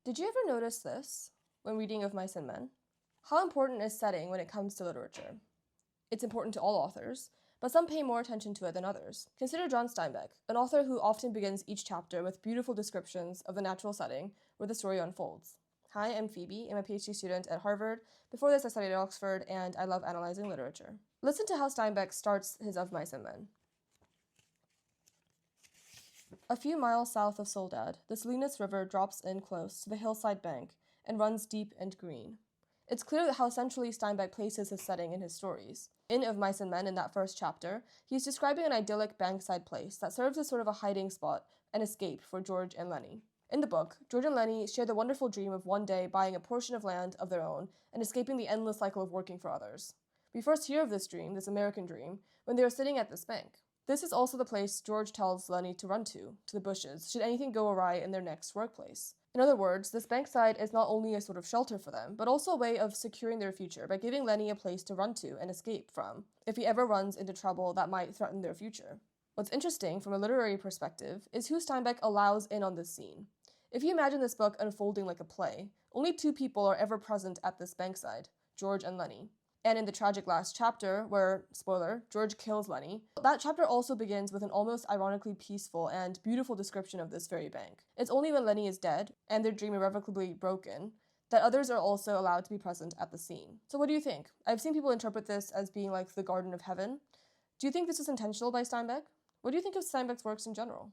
Did you ever notice this when reading Of Mice and Men? How important is setting when it comes to literature? It's important to all authors, but some pay more attention to it than others. Consider John Steinbeck, an author who often begins each chapter with beautiful descriptions of the natural setting where the story unfolds. Hi, I'm Phoebe. I'm a PhD student at Harvard. Before this, I studied at Oxford, and I love analyzing literature. Listen to how Steinbeck starts his Of Mice and Men. A few miles south of Soledad, the Salinas River drops in close to the hillside bank and runs deep and green. It's clear how centrally Steinbeck places his setting in his stories. In Of Mice and Men, in that first chapter, he's describing an idyllic bankside place that serves as sort of a hiding spot and escape for George and Lenny. In the book, George and Lenny share the wonderful dream of one day buying a portion of land of their own and escaping the endless cycle of working for others. We first hear of this dream, this American dream, when they are sitting at this bank. This is also the place George tells Lenny to run to the bushes, should anything go awry in their next workplace. In other words, this bankside is not only a sort of shelter for them, but also a way of securing their future by giving Lenny a place to run to and escape from if he ever runs into trouble that might threaten their future. What's interesting from a literary perspective is who Steinbeck allows in on this scene. If you imagine this book unfolding like a play, only two people are ever present at this bankside, George and Lenny. And in the tragic last chapter, where, spoiler, George kills Lenny, that chapter also begins with an almost ironically peaceful and beautiful description of this very bank. It's only when Lenny is dead, and their dream irrevocably broken, that others are also allowed to be present at the scene. So what do you think? I've seen people interpret this as being like the Garden of Heaven. Do you think this is intentional by Steinbeck? What do you think of Steinbeck's works in general?